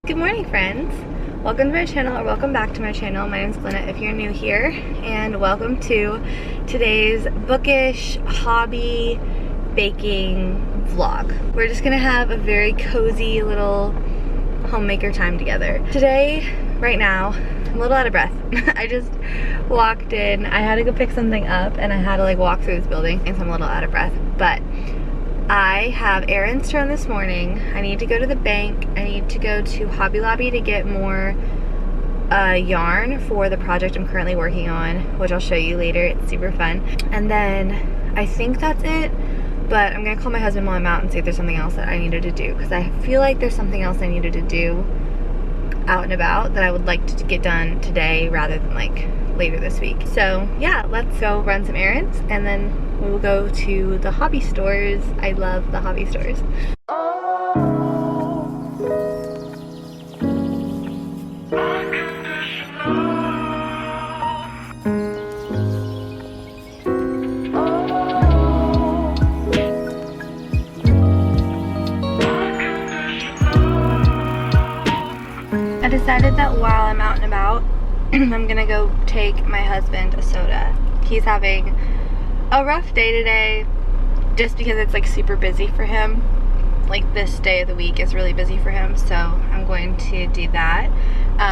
Good morning, friends. Welcome to my channel, or welcome back to my channel. My name is Glenna if you're new here, and welcome to today's bookish hobby baking vlog. We're just gonna have a very cozy little homemaker time together. Today, right now, I'm a little out of breath. I just walked in, I had to go pick something up and I had to like walk through this building, and so I'm a little out of breath, but I have errands to run this morning. I need to go to the bank. I need to go to Hobby Lobby to get more yarn for the project I'm currently working on, which I'll show you later. It's super fun. And then I think that's it, but I'm gonna call my husband while I'm out and see if there's something else that I needed to do, because I feel like there's something else I needed to do out and about that I would like to get done today rather than like later this week. So yeah, let's go run some errands and then we will go to the hobby stores. I love the hobby stores. I decided that while I'm out and about, I'm gonna go take my husband a soda. He's having a rough day today just because it's like super busy for him. Like this day of the week is really busy for him, so I'm going to do that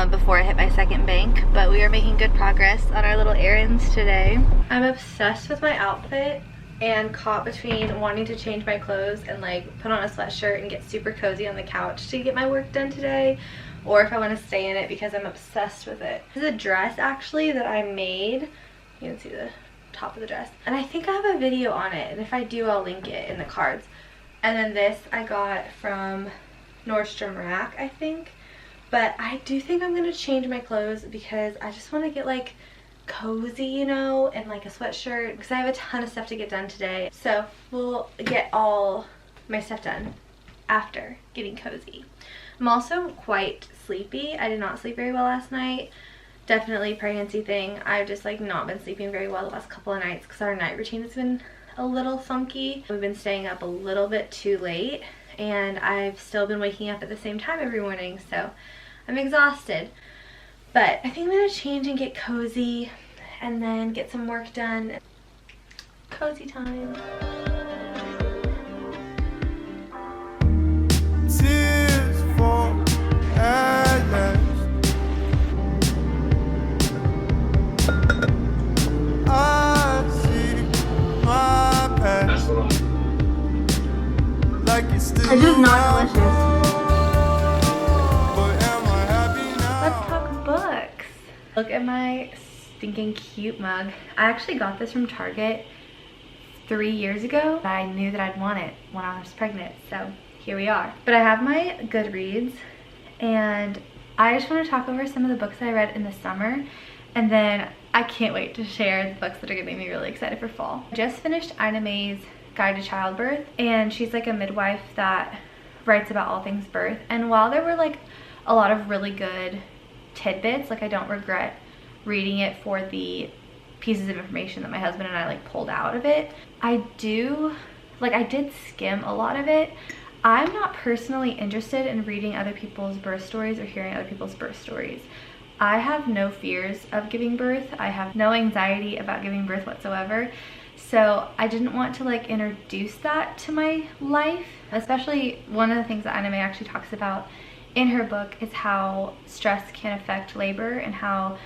before I hit my second bank. But we are making good progress on our little errands today. I'm obsessed with my outfit and caught between wanting to change my clothes and like put on a sweatshirt and get super cozy on the couch to get my work done today, or if I want to stay in it because I'm obsessed with it. This is a dress actually that I made. You can see the top of the dress, and I think I have a video on it, and if I do I'll link it in the cards. And then this I got from Nordstrom Rack, I think, but I do think I'm gonna change my clothes because I just want to get like cozy, you know, and like a sweatshirt because I have a ton of stuff to get done today. So we'll get all my stuff done after getting cozy. I'm also quite sleepy. I did not sleep very well last night. Definitely pregnancy thing. I've just like not been sleeping very well the last couple of nights because our night routine has been a little funky. We've been staying up a little bit too late, and I've still been waking up at the same time every morning, so I'm exhausted. But I think I'm gonna change and get cozy and then get some work done. Cozy time. Tears fall at last. I see my past like it's still It's just not delicious. but am I happy now? Let's talk books. Look at my stinking cute mug. I actually got this from Target 3 years ago. I knew that I'd want it when I was pregnant, so here we are. But I have my Goodreads, and I just want to talk over some of the books that I read in the summer, and then I can't wait to share the books that are gonna make me really excited for fall. I just finished Ina May's Guide to Childbirth, and she's like a midwife that writes about all things birth. And while there were like a lot of really good tidbits, like I don't regret reading it for the pieces of information that my husband and I like pulled out of it. I did skim a lot of it. I'm not personally interested in reading other people's birth stories or hearing other people's birth stories. I have no fears of giving birth. I have no anxiety about giving birth whatsoever. So I didn't want to like introduce that to my life. Especially one of the things that Ina May actually talks about in her book is how stress can affect labor and how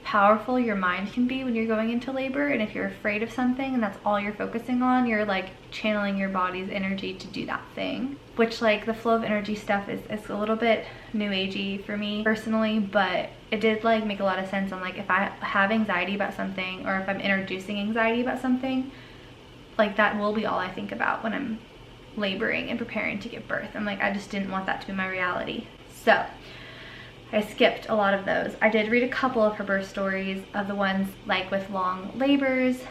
powerful your mind can be when you're going into labor. And if you're afraid of something and that's all you're focusing on, you're like channeling your body's energy to do that thing, which like the flow of energy stuff is a little bit new agey for me personally, but it did like make a lot of sense on like if I have anxiety about something, or if I'm introducing anxiety about something, like that will be all I think about when I'm laboring and preparing to give birth. And like I just didn't want that to be my reality, so I skipped a lot of those. I did read a couple of her birth stories, of the ones like with long labors,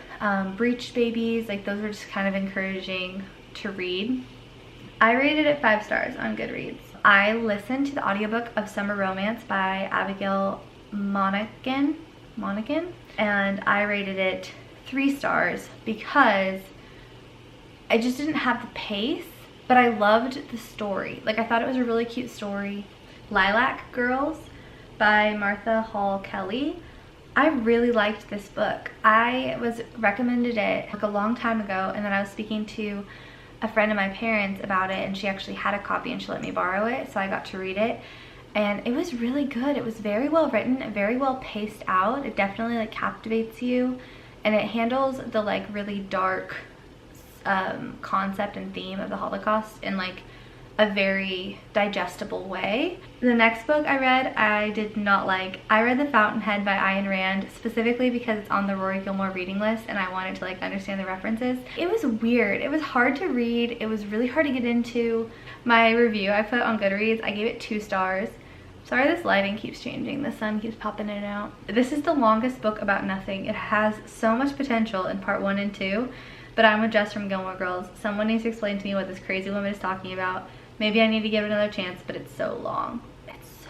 breech babies, like those were just kind of encouraging to read. I rated it 5 stars on Goodreads. I listened to the audiobook of Summer Romance by Abigail Monaghan, and I rated it 3 stars because I just didn't have the pace, but I loved the story. Like I thought it was a really cute story. Lilac Girls by Martha Hall Kelly. I really liked this book. I was recommended it like a long time ago, and then I was speaking to a friend of my parents about it, and she actually had a copy and she let me borrow it, so I got to read it, and it was really good. It was very well written, very well paced out. It definitely like captivates you, and it handles the like really dark concept and theme of the Holocaust in like a very digestible way. The next book I read, I did not like. I read The Fountainhead by Ayn Rand, specifically because it's on the Rory Gilmore reading list and I wanted to like understand the references. It was weird. It was hard to read. It was really hard to get into. My review I put on Goodreads, I gave it 2 stars. Sorry this lighting keeps changing. The sun keeps popping in and out. This is the longest book about nothing. It has so much potential in part 1 and 2, but I'm with Jess from Gilmore Girls. Someone needs to explain to me what this crazy woman is talking about. Maybe I need to give it another chance, but it's so long. It's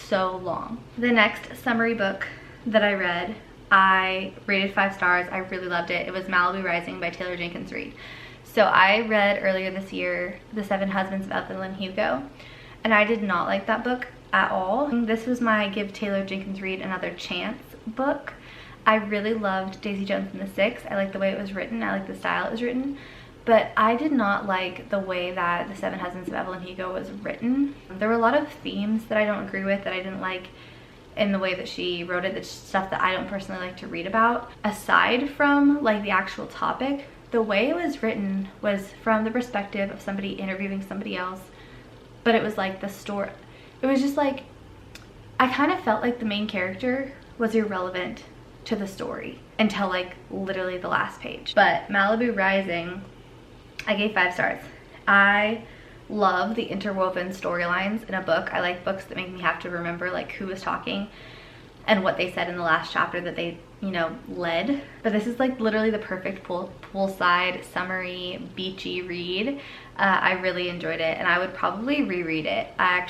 so long. The next summary book that I read, I rated 5 stars. I really loved it. It was Malibu Rising by Taylor Jenkins Reid. So I read earlier this year The 7 Husbands of Evelyn Hugo, and I did not like that book at all. This was my Give Taylor Jenkins Reid Another Chance book. I really loved Daisy Jones and the Six. I liked the way it was written. I liked the style it was written. But I did not like the way that The 7 Husbands of Evelyn Hugo was written. There were a lot of themes that I don't agree with, that I didn't like in the way that she wrote it, the stuff that I don't personally like to read about. Aside from like the actual topic, the way it was written was from the perspective of somebody interviewing somebody else, but it was like the story. It was just like, I kind of felt like the main character was irrelevant to the story until like literally the last page. But Malibu Rising, I gave 5 stars. I love the interwoven storylines in a book. I like books that make me have to remember like who was talking and what they said in the last chapter that they, you know, led. But this is like literally the perfect poolside, summery, beachy read. I really enjoyed it, and I would probably reread it. I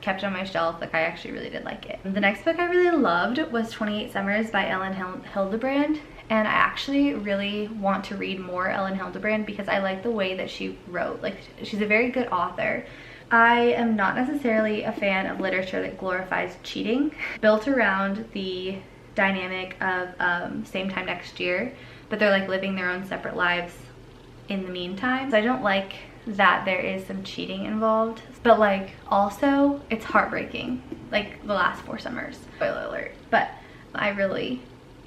kept it on my shelf. Like, I actually really did like it. The next book I really loved was 28 Summers by Ellen Hildebrand. And I actually really want to read more Ellen Hildebrand because I like the way that she wrote. Like, she's a very good author. I am not necessarily a fan of literature that glorifies cheating, built around the dynamic of same time next year, but they're like living their own separate lives in the meantime. So I don't like that there is some cheating involved, but like also it's heartbreaking, like the last 4 summers. Spoiler alert. But I really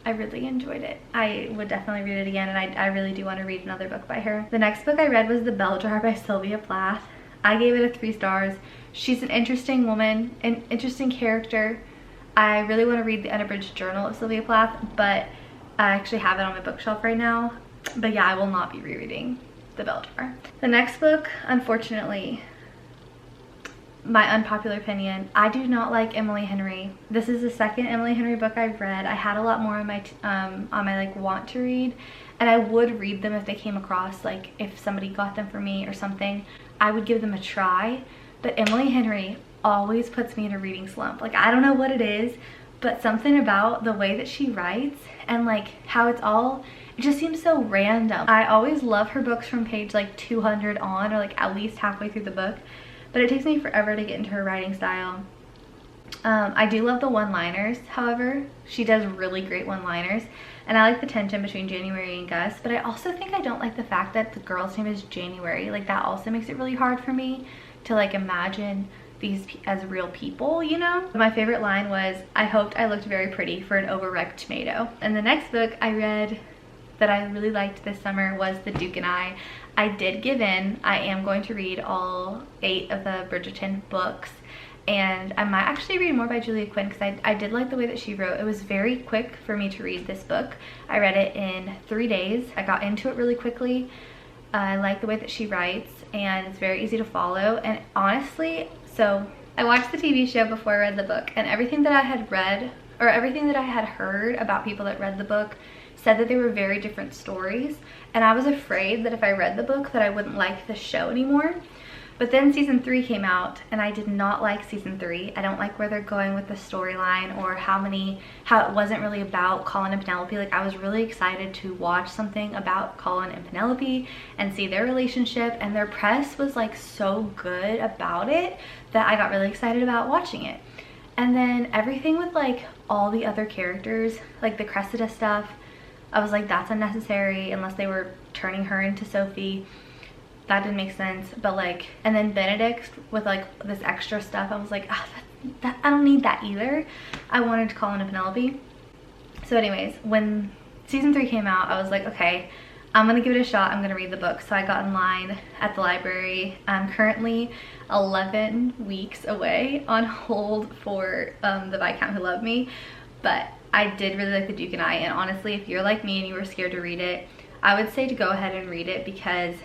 enjoyed it. I would definitely read it again, and I really do want to read another book by her. The next book I read was The Bell Jar by Sylvia Plath. I gave it a 3 stars. She's an interesting woman, an interesting character. I really want to read The Unabridged Journal of Sylvia Plath, but I actually have it on my bookshelf right now. But yeah, I will not be rereading The Bell Jar. The next book, unfortunately, my unpopular opinion, I do not like Emily Henry. This is the second Emily Henry book I've read. I had a lot more on my like want to read, and I would read them if they came across, like if somebody got them for me or something, I would give them a try. But Emily Henry always puts me in a reading slump. Like, I don't know what it is, but something about the way that she writes and like how it just seems so random. I always love her books from page like 200 on, or like at least halfway through the book. But it takes me forever to get into her writing style. I do love the one-liners, however. She does really great one-liners. And I like the tension between January and Gus. But I also think I don't like the fact that the girl's name is January. Like, that also makes it really hard for me to like imagine these as real people, you know? My favorite line was, "I hoped I looked very pretty for an overripe tomato." And the next book I read that I really liked this summer was The Duke and I. I did give in. I am going to read all 8 of the Bridgerton books, and I might actually read more by Julia Quinn because I did like the way that she wrote. It was very quick for me to read this book. I read it in 3 days. I got into it really quickly. I like the way that she writes, and it's very easy to follow. And honestly, so I watched the TV show before I read the book, and everything that I had read, or everything that I had heard about people that read the book, said that they were very different stories, and I was afraid that if I read the book that I wouldn't like the show anymore. But then season 3 came out and I did not like season 3. I don't like where they're going with the storyline or how it wasn't really about Colin and Penelope. Like, I was really excited to watch something about Colin and Penelope and see their relationship, and their press was like so good about it that I got really excited about watching it. And then everything with like all the other characters, like the Cressida stuff, I was like, that's unnecessary unless they were turning her into Sophie. That didn't make sense. But like, and then Benedict with like this extra stuff, I was like, that I don't need that either. I wanted Colin and Penelope. So anyways, when season 3 came out, I was like, okay, I'm gonna give it a shot. I'm gonna read the book. So I got in line at the library. I'm currently 11 weeks away on hold for the Viscount Who Loved Me, but I did really like The Duke and I, and honestly, if you're like me and you were scared to read it, I would say to go ahead and read it, because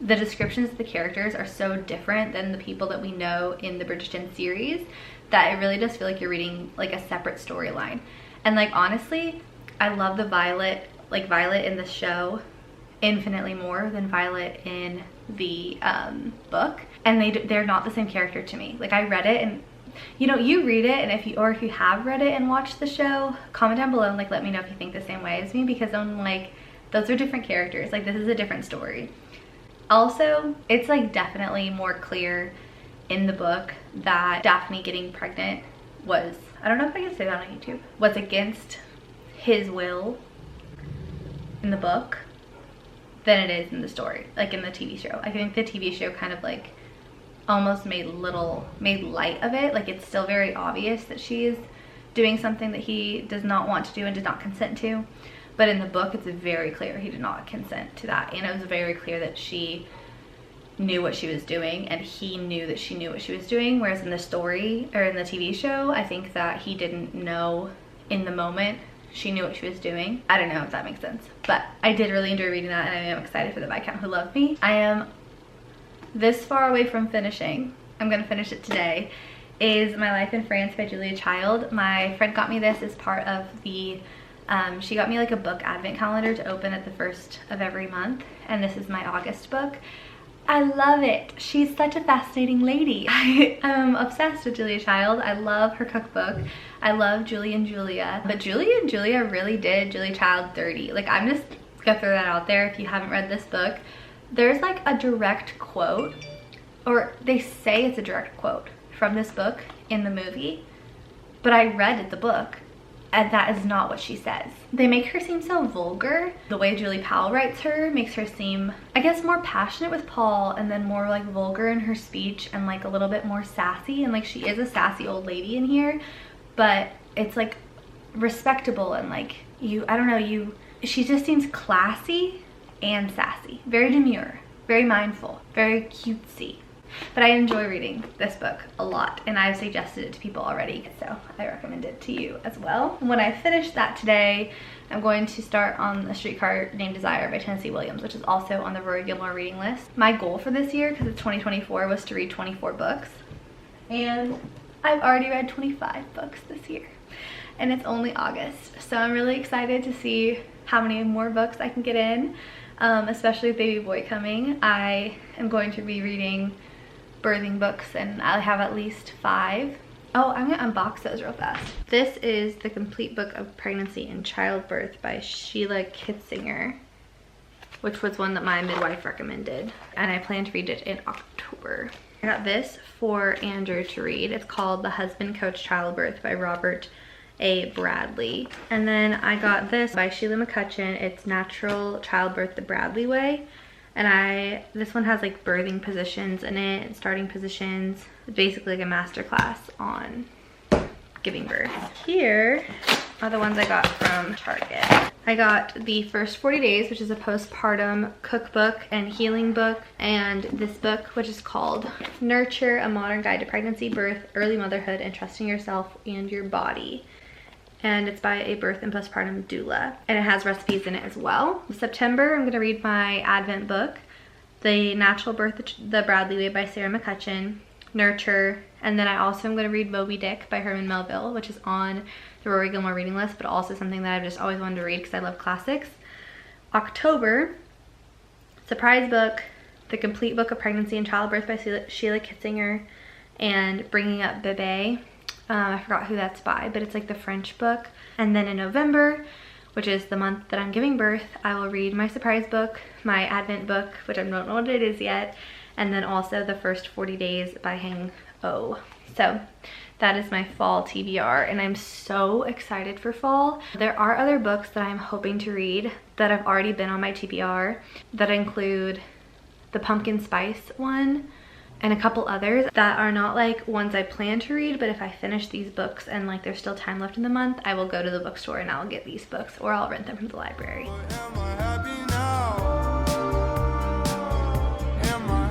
the descriptions of the characters are so different than the people that we know in the Bridgerton series that it really does feel like you're reading like a separate storyline. And like, honestly, I love the Violet in the show infinitely more than Violet in the book, and they're not the same character to me. Like, I read it, and you know, you read it, and if you have read it and watched the show, comment down below and like let me know if you think the same way as me, because I'm like, those are different characters. Like, this is a different story. Also, it's like definitely more clear in the book that Daphne getting pregnant was, I don't know if I can say that on YouTube, was against his will in the book than it is in the story, like in the TV show. I think the TV show kind of like almost made light of it. Like, it's still very obvious that she is doing something that he does not want to do and did not consent to. But in the book, it's very clear he did not consent to that. And it was very clear that she knew what she was doing, and he knew that she knew what she was doing. Whereas in the story, or in the TV show, I think that he didn't know in the moment she knew what she was doing. I don't know if that makes sense. But I did really enjoy reading that, and I am excited for the Viscount Who Loved Me. I am this far away from finishing. I'm gonna finish it today. Is My Life in France by Julia Child. My friend got me this as part of the she got me like a book advent calendar to open at the first of every month, and this is my August book. I love it. She's such a fascinating lady. I'm obsessed with Julia Child. I love her cookbook. I love Julie and Julia, but Julie and Julia really did Julia Child dirty. Like, I'm just gonna throw that out there. If you haven't read this book, there's like a direct quote, or they say it's a direct quote from this book in the movie, but I read the book and that is not what she says. They make her seem so vulgar. The way Julie Powell writes her makes her seem, I guess, more passionate with Paul, and then more like vulgar in her speech, and like a little bit more sassy. And like, she is a sassy old lady in here, but it's like respectable, and like, I don't know, she just seems classy and sassy, very demure, very mindful, very cutesy. But I enjoy reading this book a lot, and I've suggested it to people already, so I recommend it to you as well. When I finish that today, I'm going to start on A Streetcar Named Desire by Tennessee Williams, which is also on the Rory Gilmore reading list. My goal for this year, because it's 2024, was to read 24 books, and I've already read 25 books this year, and it's only August, so I'm really excited to see how many more books I can get in, especially with baby boy coming. I am going to be reading birthing books, and I have at least 5. Oh, I'm gonna unbox those real fast. This is The Complete Book of Pregnancy and Childbirth by Sheila Kitzinger, which was one that my midwife recommended, and I plan to read it in October. I got this for Andrew to read. It's called The Husband Coach Childbirth by Robert A. Bradley. And then I got this by Sheila McCutcheon. It's Natural Childbirth the Bradley Way. And this one has like birthing positions in it and starting positions. It's basically like a masterclass on giving birth. Here are the ones I got from Target. I got The First 40 Days, which is a postpartum cookbook and healing book, and this book, which is called Nurture, A Modern Guide to Pregnancy, Birth, Early Motherhood, and Trusting Yourself and Your Body. And it's by a birth and postpartum doula, and it has recipes in it as well. In September, I'm gonna read my Advent book, The Natural Birth the Bradley Way by Sarah McCutcheon, Nurture, and then I also am gonna read Moby Dick by Herman Melville, which is on the Rory Gilmore reading list, but also something that I've just always wanted to read because I love classics. October, surprise book, The Complete Book of Pregnancy and Childbirth by Sheila Kitzinger, and Bringing Up Bebe. I forgot who that's by, but it's like the French book. And then in November, which is the month that I'm giving birth, I will read my surprise book, my Advent book, which I don't know what it is yet, and then also The First 40 Days by Hang Oh. So that is my fall TBR, and I'm so excited for fall. There are other books that I'm hoping to read that have already been on my TBR that include the Pumpkin Spice one and a couple others that are not like ones I plan to read, but if I finish these books and like there's still time left in the month, I will go to the bookstore and I'll get these books, or I'll rent them from the library.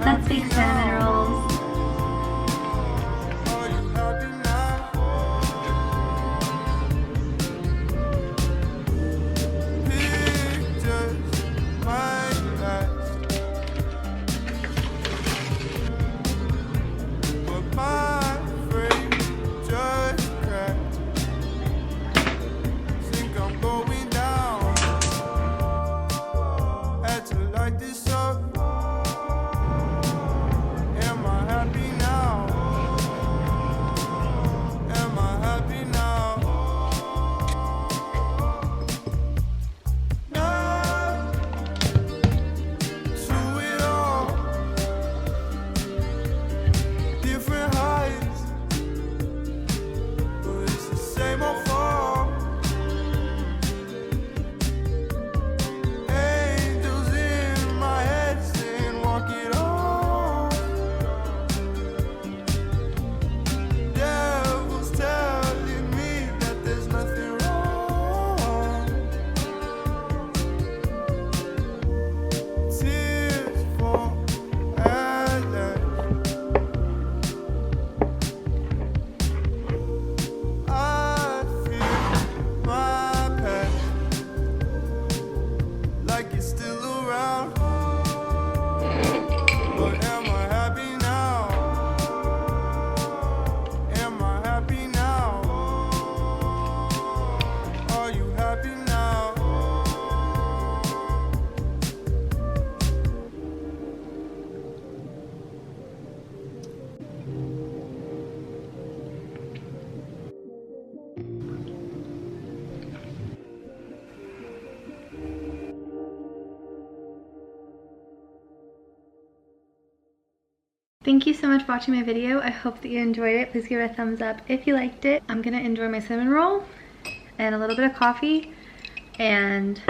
Let's bake cinnamon rolls. Thank you so much for watching my video. I hope that you enjoyed it. Please give it a thumbs up if you liked it. I'm gonna enjoy my cinnamon roll and a little bit of coffee. And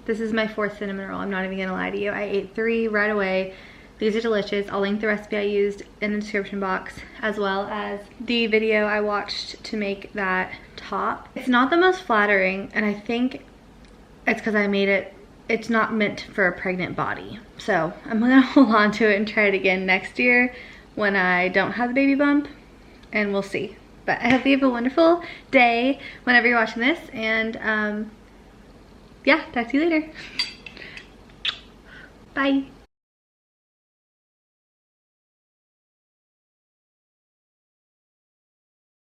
this is my 4th cinnamon roll. I'm not even gonna lie to you. I ate 3 right away. These are delicious. I'll link the recipe I used in the description box, as well as the video I watched to make that top. It's not the most flattering, and I think it's because I made it, it's not meant for a pregnant body. So I'm gonna hold on to it and try it again next year when I don't have the baby bump, and we'll see. But I hope you have a wonderful day whenever you're watching this, and yeah, talk to you later. Bye.